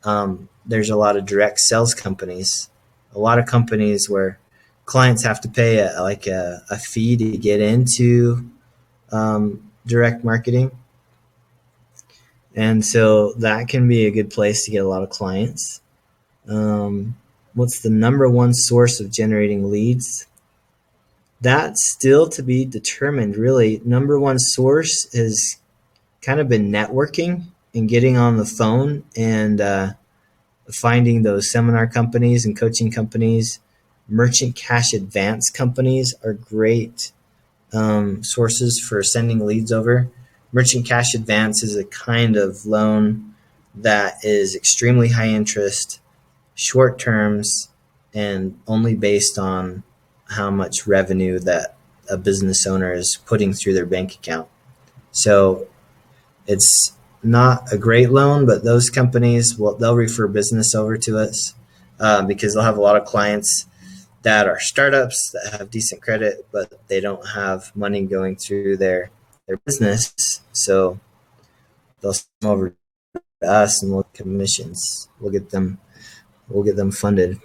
there's a lot of direct sales companies, a lot of companies where clients have to pay a fee to get into direct marketing. And so that can be a good place to get a lot of clients. What's the number one source of generating leads? That's still to be determined, really. Number one source has kind of been networking and getting on the phone and finding those seminar companies and coaching companies. Merchant cash advance companies are great sources for sending leads over. Merchant cash advance is a kind of loan that is extremely high interest, short terms, and only based on how much revenue that a business owner is putting through their bank account. So it's not a great loan, but those companies, they'll refer business over to us because they'll have a lot of clients that are startups that have decent credit, but they don't have money going through their business. So they'll send them over to us and we'll get commissions. We'll get them funded.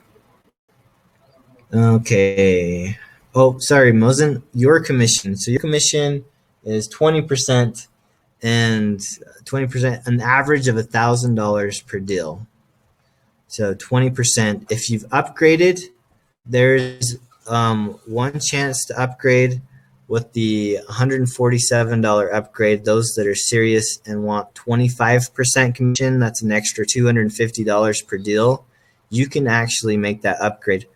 Okay. Oh, sorry, Mosen, your commission. So your commission is 20% and 20%, an average of $1,000 per deal. So 20%. If you've upgraded, there's one chance to upgrade with the $147 upgrade. Those that are serious and want 25% commission, that's an extra $250 per deal. You can actually make that upgrade.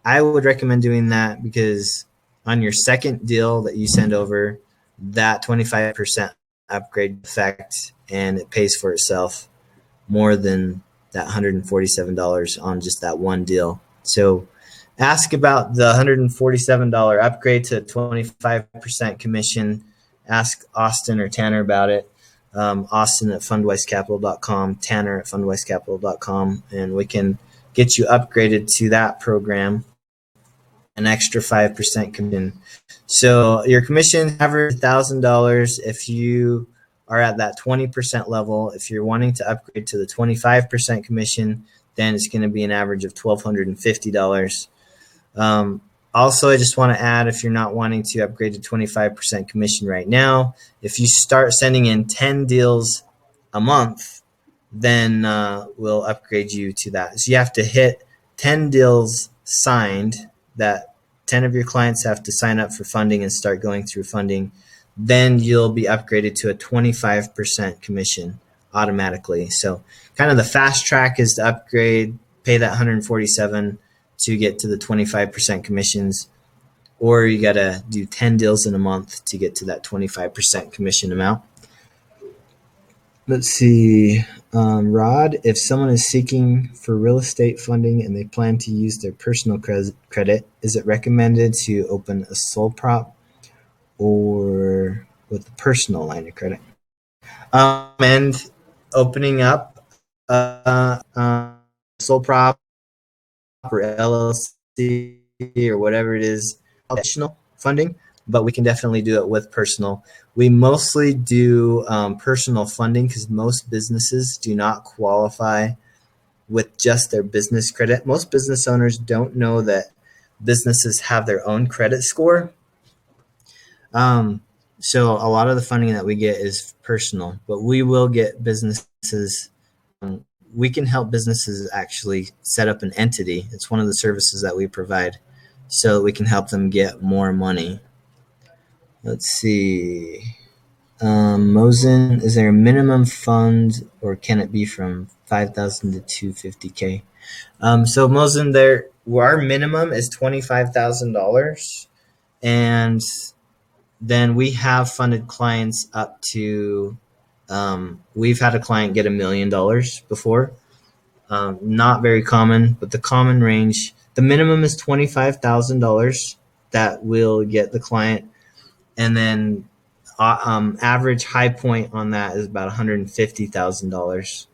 I would recommend doing that because on your second deal that you send over, that 25% upgrade effect, and it pays for itself more than that $147 on just that one deal. So ask about the $147 upgrade to 25% commission. Ask Austin or Tanner about it. Austin at fundwisecapital.com, Tanner at fundwisecapital.com, and we can get you upgraded to that program, an extra 5% commission. So your commission average $1,000 if you are at that 20% level. If you're wanting to upgrade to the 25% commission, then it's going to be an average of $1,250. Also, I just want to add, if you're not wanting to upgrade to 25% commission right now, if you start sending in 10 deals a month, then we'll upgrade you to that. So you have to hit 10 deals signed, that 10 of your clients have to sign up for funding and start going through funding. Then you'll be upgraded to a 25% commission automatically. So kind of the fast track is to upgrade, pay that $147 to get to the 25% commissions, or you got to do 10 deals in a month to get to that 25% commission amount. Let's see, Rod, if someone is seeking for real estate funding and they plan to use their personal credit, is it recommended to open a sole prop or with a personal line of credit? And opening up sole prop or LLC or whatever it is, additional funding, but we can definitely do it with personal. We mostly do personal funding because most businesses do not qualify with just their business credit. Most business owners don't know that businesses have their own credit score. Um, so a lot of the funding that we get is personal, but we will get businesses. We can help businesses actually set up an entity. It's one of the services that we provide, so we can help them get more money. Let's see. Mosen, is there a minimum fund, or can it be from 5,000 to 250K? So Mosen, our minimum is $25,000, and then we have funded clients up to. We've had a client get $1 million before. Not very common, but the common range, the minimum is $25,000 that will get the client, and then average high point on that is about $150,000.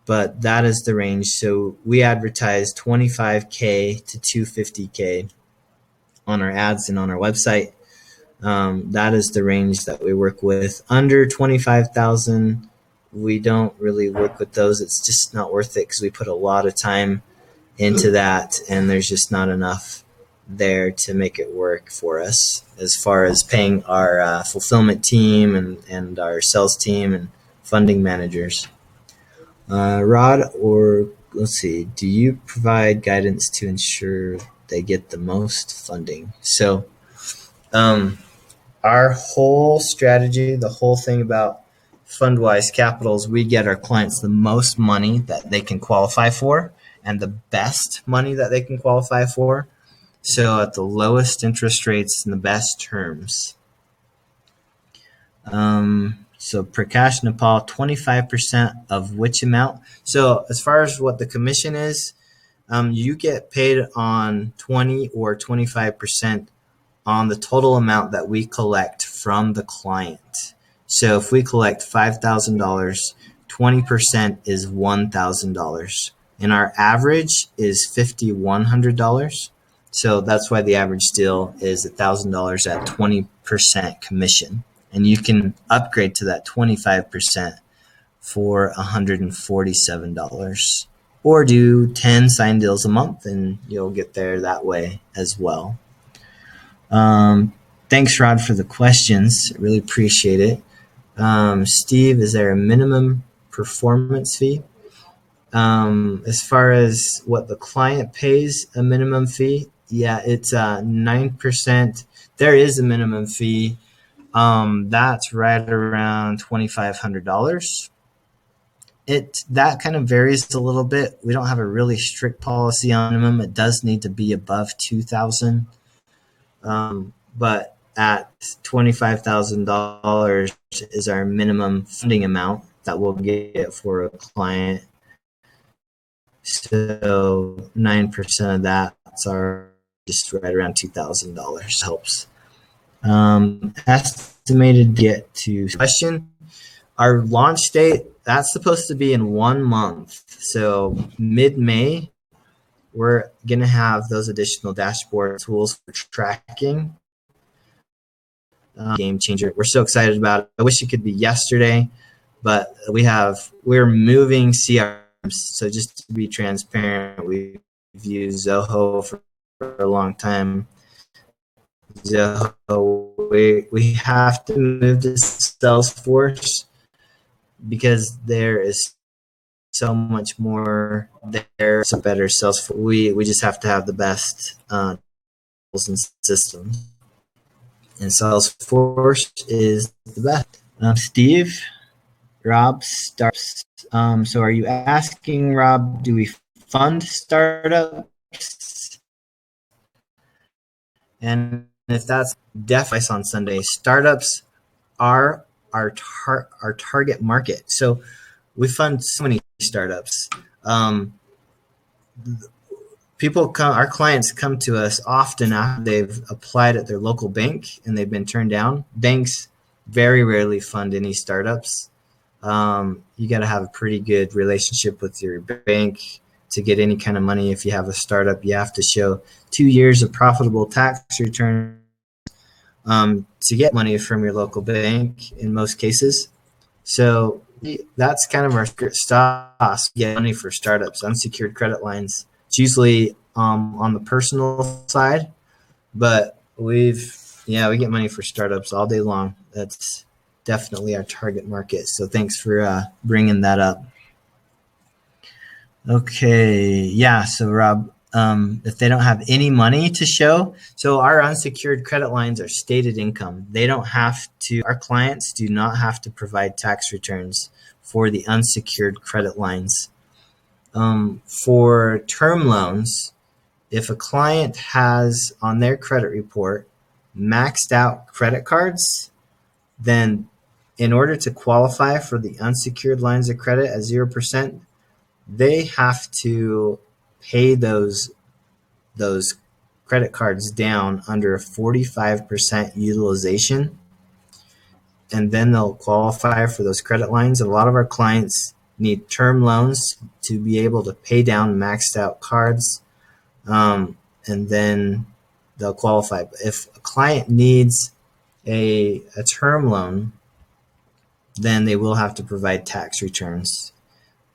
But that is the range. So we advertise 25K to 250K on our ads and on our website. That is the range that we work with. Under 25,000, we don't really work with those. It's just not worth it because we put a lot of time into that, and there's just not enough there to make it work for us as far as paying our fulfillment team and our sales team and funding managers. Rod, or let's see, do you provide guidance to ensure they get the most funding? So our whole strategy, the whole thing about Fundwise Capitals, we get our clients the most money that they can qualify for and the best money that they can qualify for. So at the lowest interest rates and the best terms. So Prakash Nepal, 25% of which amount? So as far as what the commission is, you get paid on 20 or 25% on the total amount that we collect from the client. So if we collect $5,000, 20% is $1,000. And our average is $5,100. So that's why the average deal is $1,000 at 20% commission. And you can upgrade to that 25% for $147. Or do 10 sign deals a month and you'll get there that way as well. Thanks, Rod, for the questions. Really appreciate it. Steve, is there a minimum performance fee? As far as what the client pays a minimum fee, yeah, it's 9%. There is a minimum fee. That's right around $2,500. That kind of varies a little bit. We don't have a really strict policy on minimum. It does need to be above 2,000. But at $25,000 is our minimum funding amount that we'll get for a client. So 9% of that's just right around $2,000 helps. Estimated to get to question. Our launch date, that's supposed to be in 1 month. So mid-May, we're going to have those additional dashboard tools for tracking. Game changer. We're so excited about it. I wish it could be yesterday, but we're moving CRMs. So just to be transparent, we've used Zoho for a long time. Zoho, we have to move to Salesforce because there is so much more there. It's a better Salesforce. We just have to have the best tools and systems. And Salesforce is the best. Steve, Rob, startups. So are you asking, Rob, do we fund startups? And if that's definitely on Sunday, startups are our target market. So we fund so many startups. Our clients come to us often after they've applied at their local bank and they've been turned down. Banks very rarely fund any startups. You got to have a pretty good relationship with your bank to get any kind of money. If you have a startup, you have to show 2 years of profitable tax return to get money from your local bank in most cases. So That's kind of our secret sauce. Get money for startups, unsecured credit lines. It's usually on the personal side, but we get money for startups all day long. That's definitely our target market. So thanks for bringing that up. Okay, yeah. So Rob, if they don't have any money to show, so our unsecured credit lines are stated income. They don't have to. Our clients do not have to provide tax returns for the unsecured credit lines. For term loans, if a client has on their credit report maxed out credit cards, then in order to qualify for the unsecured lines of credit at 0%, they have to pay those credit cards down under a 45% utilization, and then they'll qualify for those credit lines. And a lot of our clients need term loans to be able to pay down maxed out cards, and then they'll qualify. But if a client needs a term loan, then they will have to provide tax returns.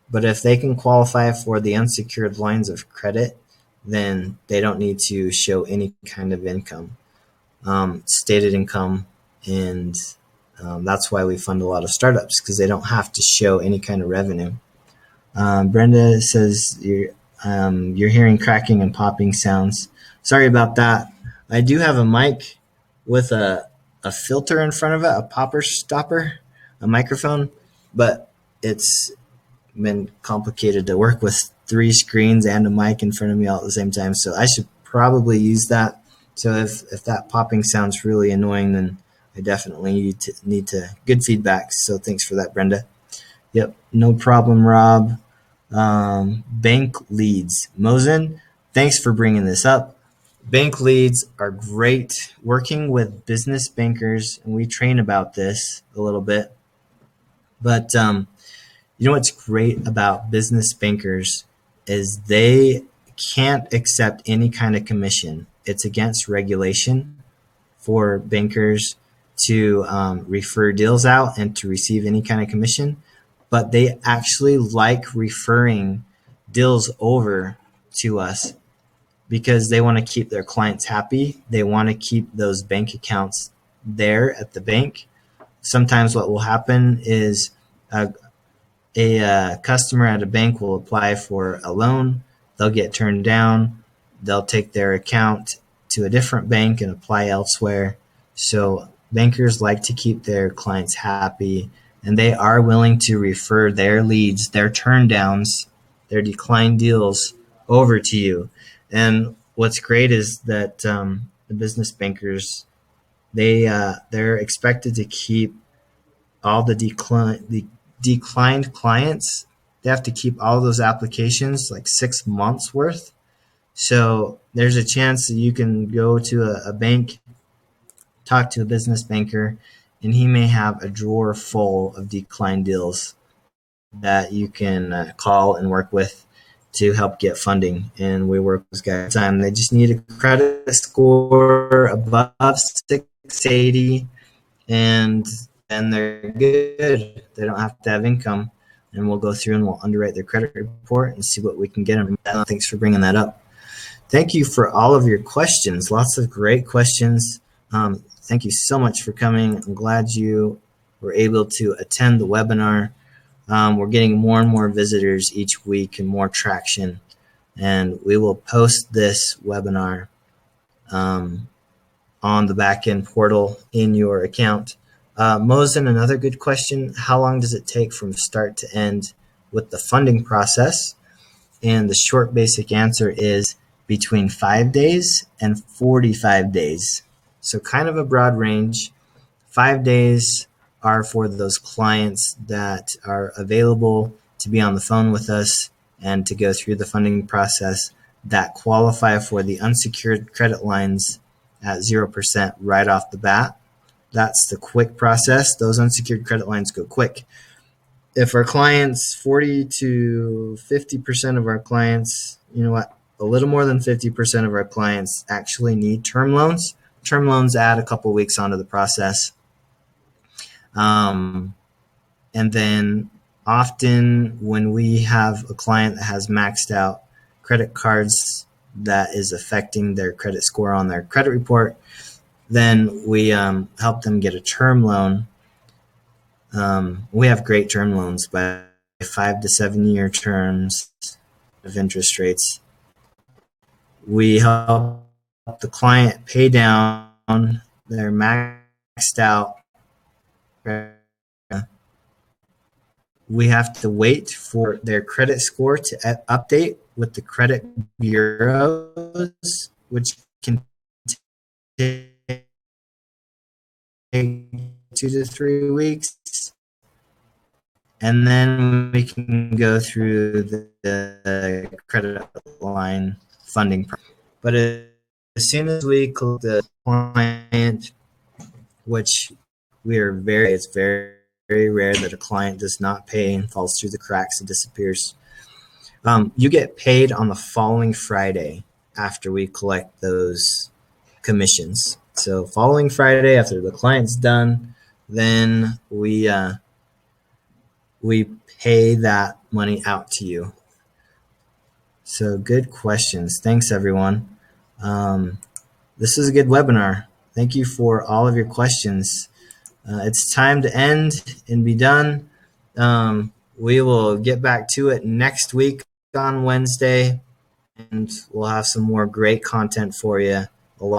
But if they can qualify for the unsecured lines of credit, then they don't need to show any kind of income, stated income. And that's why we fund a lot of startups, because they don't have to show any kind of revenue. Brenda says you're hearing cracking and popping sounds. Sorry about that. I do have a mic with a filter in front of it, a popper stopper, a microphone, but it's been complicated to work with 3 screens and a mic in front of me all at the same time. So I should probably use that. So if that popping sounds really annoying, then I definitely need to good feedback. So thanks for that, Brenda. Yep, no problem, Rob. Bank leads. Mosen, thanks for bringing this up. Bank leads are great. Working with business bankers, and we train about this a little bit. But you know what's great about business bankers is they can't accept any kind of commission. It's against regulation for bankers to refer deals out and to receive any kind of commission, but they actually like referring deals over to us because they want to keep their clients happy. They want to keep those bank accounts there at the bank. Sometimes what will happen is a customer at a bank will apply for a loan. They'll get turned down. They'll take their account to a different bank and apply elsewhere. So bankers like to keep their clients happy, and they are willing to refer their leads, their turn downs, their declined deals over to you. And what's great is that the business bankers, they're expected to keep all the declined clients. They have to keep all those applications like 6 months worth. So there's a chance that you can go to a bank, talk to a business banker, and he may have a drawer full of declined deals that you can call and work with to help get funding. And we work with guys time. They just need a credit score above 680, and then they're good. They don't have to have income. And we'll go through and we'll underwrite their credit report and see what we can get them. Thanks for bringing that up. Thank you for all of your questions. Lots of great questions. Thank you so much for coming. I'm glad you were able to attend the webinar. We're getting more and more visitors each week and more traction. And we will post this webinar on the backend portal in your account. Mosen, another good question. How long does it take from start to end with the funding process? And the short basic answer is between 5 days and 45 days. So kind of a broad range. 5 days are for those clients that are available to be on the phone with us and to go through the funding process that qualify for the unsecured credit lines at 0% right off the bat. That's the quick process. Those unsecured credit lines go quick. If our clients, 40 to 50% of our clients, you know what, a little more than 50% of our clients actually need term loans. Term loans add a couple weeks onto the process. And then often when we have a client that has maxed out credit cards that is affecting their credit score on their credit report, then we help them get a term loan. We have great term loans by 5 to 7 year terms of interest rates. We help the client pay down their maxed out. We have to wait for their credit score to update with the credit bureaus, which can take 2 to 3 weeks. And then we can go through the credit line funding. But as soon as we collect the client, which it's very, very rare that a client does not pay and falls through the cracks and disappears. You get paid on the following Friday after we collect those commissions. So following Friday after the client's done, then we pay that money out to you. So good questions. Thanks, everyone. This is a good webinar. Thank you for all of your questions. It's time to end and be done. We will get back to it next week on Wednesday, and we'll have some more great content for you. A lot